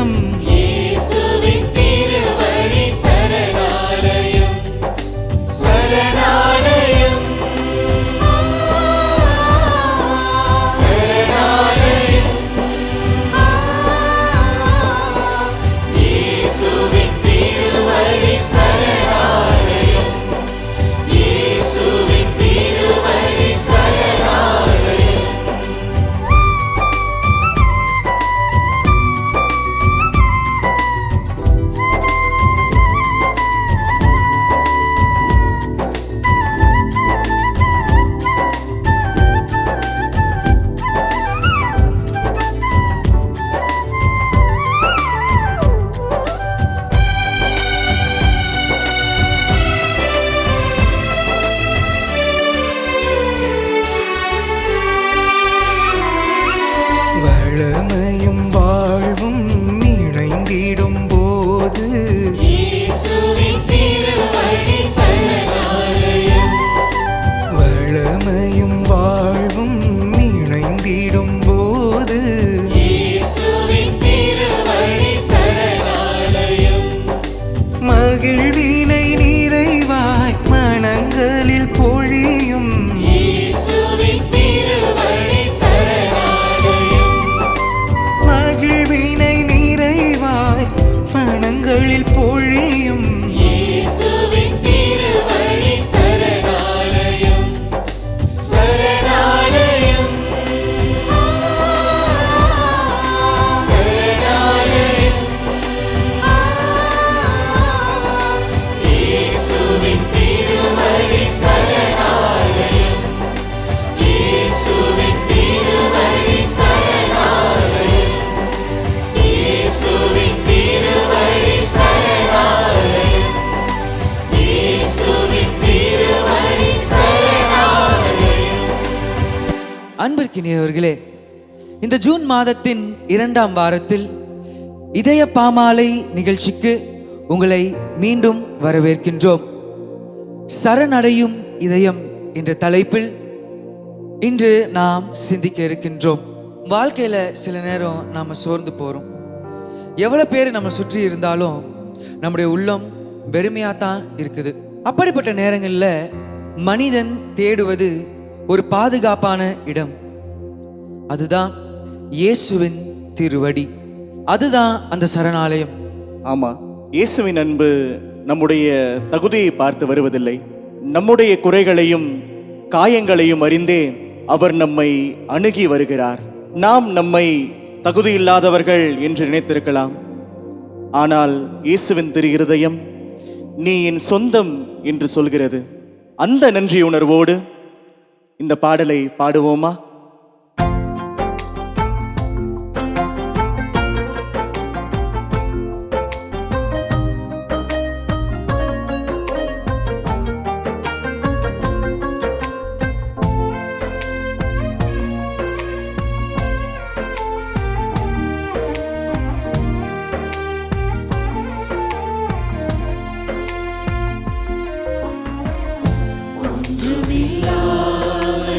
சரணாலயம், இயேசுவின் திருவடி சரணாலயம், சரணாலயம், சரணாலயம். இயேசுவின் திருவடி சரணாலயம், இயேசுவின் திருவடி சரணாலயம். வளமையும் வாழ்வும் இணைந்திடும் போது, இயேசுவின் திருவடி சரணாலயம், வளமையும் வாழ்வும் இணைந்திடும் போது, இயேசுவின் திருவடி சரணாலயம். மகிழ்வினை நிறைவாய் மனங்களில் பொழியும், இயேசுவின் திருவடி சரணாலயம், மகிழ்வினை நிறைவாய் மனங்களில் பொழியும். இயேசுவின் திருவடி சரணாலயம், சரணாலயம், சரணாலயம். இயேசுவின் திருவடி சரணாலயம், இயேசுவின் திருவடி சரணாலயம், இயேசுவின் திருவடி சரணாலயம், இயேசுவின் திருவடி சரணாலயம். அன்பிற்கினியவர்களே, இந்த ஜூன் மாதத்தின் 2ஆம் வாரத்தில் இதய பாமாலை நிகழ்ச்சிக்கு உங்களை மீண்டும் வரவேற்கின்றோம். சரணடையும் இதயம் என்ற தலைப்பில் இன்று நாம் சிந்திக்க இருக்கின்றோம். வாழ்க்கையில சில நேரம் நாம சோர்ந்து போறோம். எவ்வளவு பேர் நம்ம சுற்றி இருந்தாலும் நம்முடைய உள்ளம் வெறுமையா தான் இருக்குது. அப்படிப்பட்ட நேரங்களில் மனிதன் தேடுவது ஒரு பாதுகாப்பான இடம். அதுதான் இயேசுவின் திருவடி, அதுதான் அந்த சரணாலயம். ஆமா, இயேசுவின் அன்பு நம்முடைய தகுதியை பார்த்து வருவதில்லை. நம்முடைய குறைகளையும் காயங்களையும் அறிந்தே அவர் நம்மை அணுகி வருகிறார். நாம் நம்மை தகுதியில்லாதவர்கள் என்று நினைத்திருக்கலாம். ஆனால் இயேசுவின் திரு இருதயம் நீ என் சொந்தம் என்று சொல்கிறது. அந்த நன்றி உணர்வோடு இந்த பாடலை பாடுவோமா?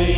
ஒன்றுமில்லாமலே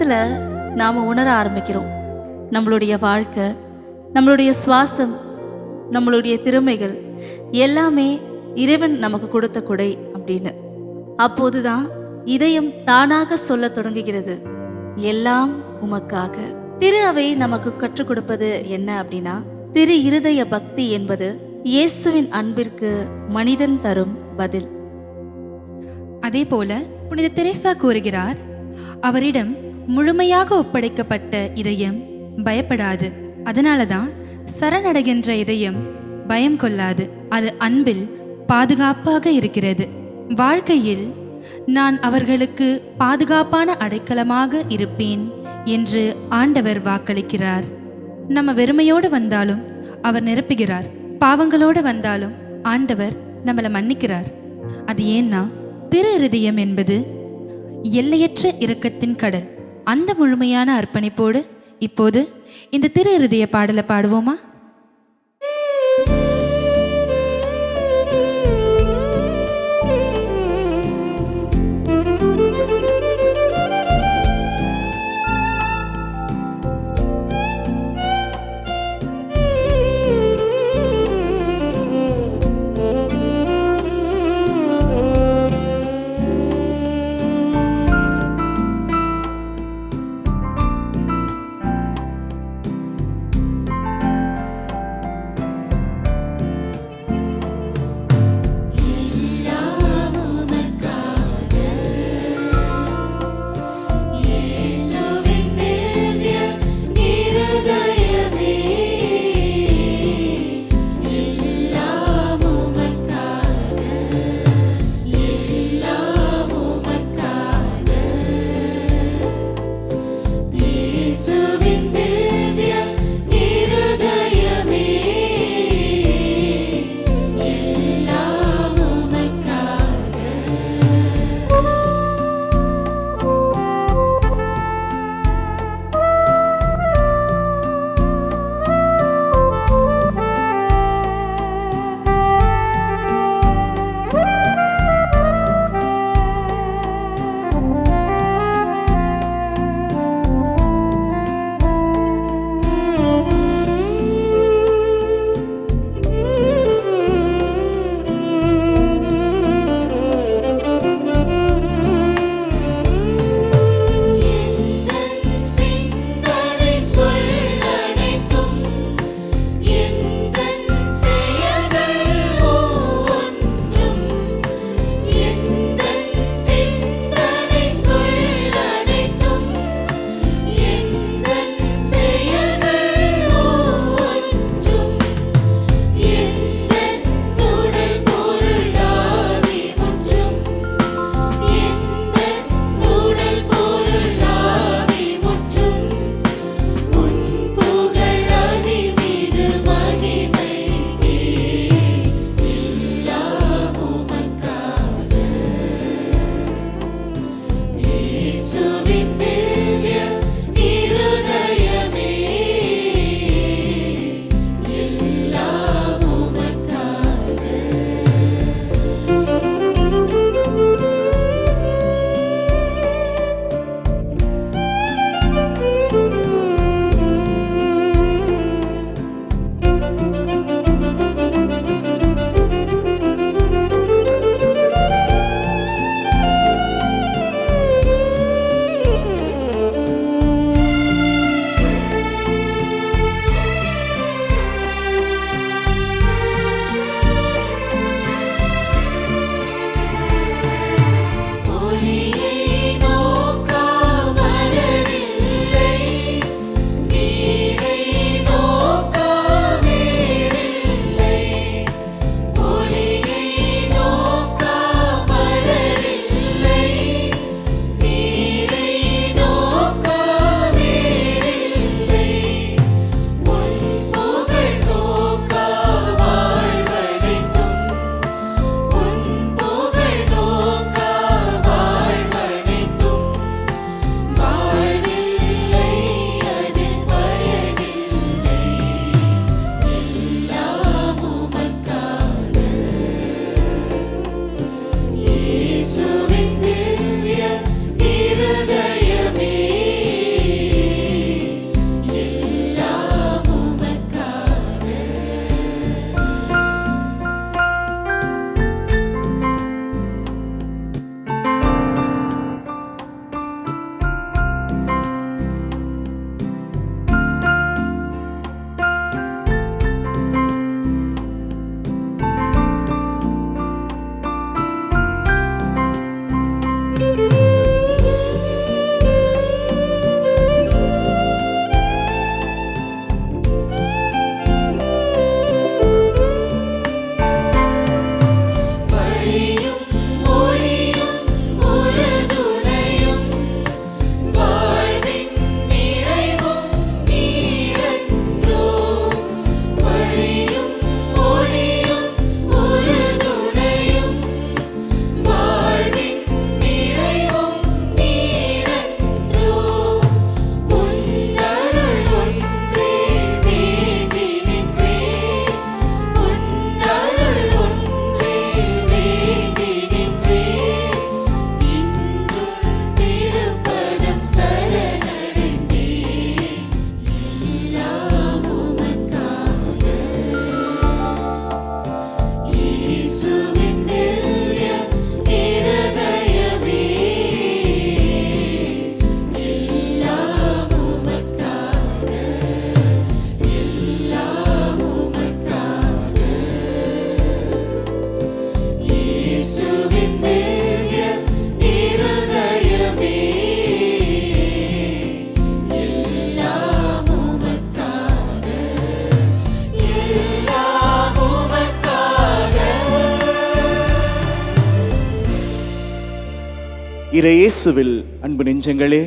நேரத்தில் நாம் உணர ஆரம்பிக்கிறோம், நம்மளுடைய வாழ்க்கை, நம்மளுடைய சுவாசம், நம்மளுடைய திறமைகள் எல்லாமே இறைவன் நமக்கு கொடுத்த கொடை அப்படின்னு. அப்போதுதான் இதயம் தானாக சொல்ல தொடங்குகிறது, எல்லாம் உமக்காக. திரு அவை நமக்கு கற்றுக் கொடுப்பது என்ன அப்படின்னா, திரு இருதய பக்தி என்பது இயேசுவின் அன்பிற்கு மனிதன் தரும் பதில். அதே போல புனித தெரேசா கூறுகிறார், அவரிடம் முழுமையாக ஒப்படைக்கப்பட்ட இதயம் பயப்படாது. அதனாலதான் சரணடைகின்ற இதயம் பயம் கொள்ளாது, அது அன்பில் பாதுகாப்பாக இருக்கிறது. வாழ்க்கையில் நான் அவர்களுக்கு பாதுகாப்பான அடைக்கலமாக இருப்பேன் என்று ஆண்டவர் வாக்களிக்கிறார். நம்ம வெறுமையோடு வந்தாலும் அவர் நிரப்புகிறார், பாவங்களோடு வந்தாலும் ஆண்டவர் நம்மளை மன்னிக்கிறார். அது ஏன்னா திரு இருதயம் என்பது எல்லையற்ற இரக்கத்தின் கடல். அந்த முழுமையான அர்ப்பணிப்போடு இப்போது இந்த திரு இருதய பாடலை பாடுவோமா? இறையேசுவில் அன்பு நெஞ்சங்களே,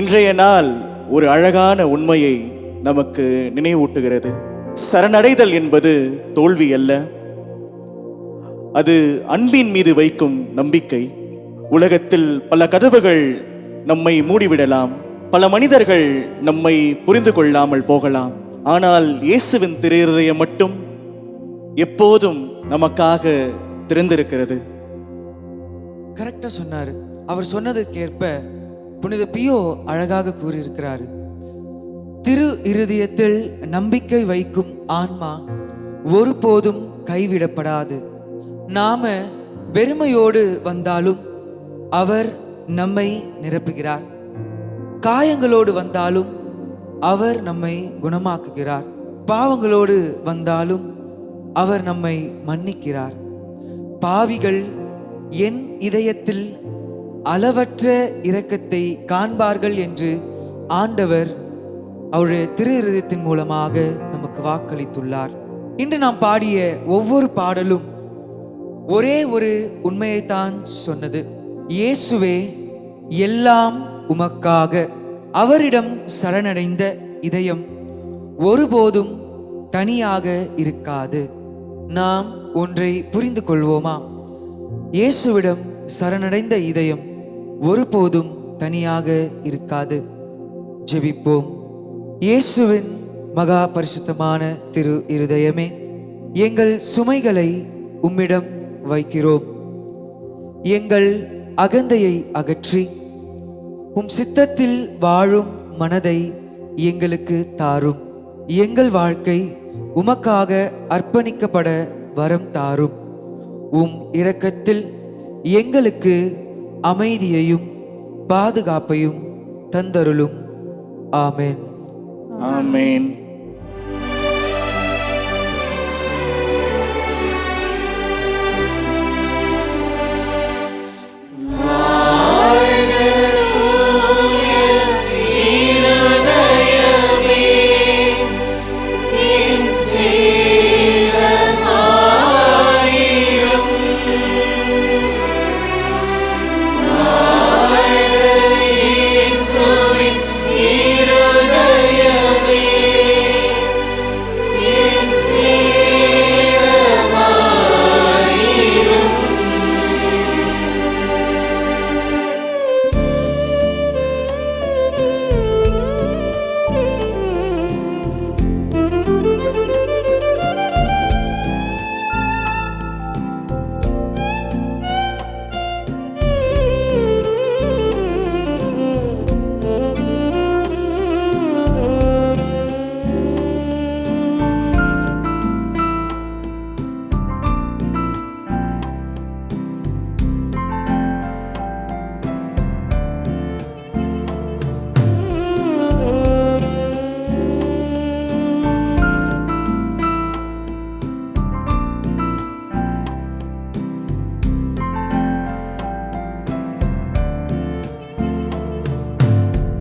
இன்றைய நாள் ஒரு அழகான உண்மையை நமக்கு நினைவூட்டுகிறது. சரணடைதல் என்பது தோல்வி அல்ல, அது அன்பின் மீது வைக்கும் நம்பிக்கை. உலகத்தில் பல கதவுகள் நம்மை மூடிவிடலாம், பல மனிதர்கள் நம்மை புரிந்து கொள்ளாமல் போகலாம். ஆனால் இயேசுவின் திரு இருதயம் மட்டும் எப்போதும் நமக்காக திறந்திருக்கிறது. கரெக்டா சொன்னாரு. அவர் சொன்னதுக்கேற்ப புனித பியோ அழகாக கூறியிருக்கிறார். திரு இருதயத்தில் நம்பிக்கை வைக்கும் ஆன்மா ஒருபோதும் கைவிடப்படாது. நாம வெறுமையோடு வந்தாலும் அவர் நம்மை நிரப்புகிறார், காயங்களோடு வந்தாலும் அவர் நம்மை குணமாக்குகிறார், பாவங்களோடு வந்தாலும் அவர் நம்மை மன்னிக்கிறார். பாவிகள் என் இதயத்தில் அளவற்ற இரக்கத்தை காண்பார்கள் என்று ஆண்டவர் அவருடைய திரு இருதயத்தின் மூலமாக நமக்கு வாக்களித்துள்ளார். இன்று நாம் பாடிய ஒவ்வொரு பாடலும் ஒரே ஒரு உண்மையைத்தான் சொன்னது. இயேசுவே எல்லாம் உமக்காக. அவரிடம் சரணடைந்த இதயம் ஒருபோதும் தனியாக இருக்காது. நாம் ஒன்றை புரிந்து கொள்வோமா? இயேசுவிடம் சரணடைந்த இதயம் ஒருபோதும் தனியாக இருக்காது. ஜெபிப்போம். இயேசுவின் மகா பரிசுத்தமான திரு இருதயமே, எங்கள் சுமைகளை உம்மிடம் வைக்கிறோம். எங்கள் அகந்தையை அகற்றி உம் சித்தத்தில் வாழும் மனதை எங்களுக்கு தாரும். எங்கள் வாழ்க்கை உமக்காக அர்ப்பணிக்கப்பட வரம் தாரும். உம் இரக்கத்தில் எங்களுக்கு அமைதியையும் பாதுகாப்பையும் தந்தருளும். ஆமென். ஆமென்.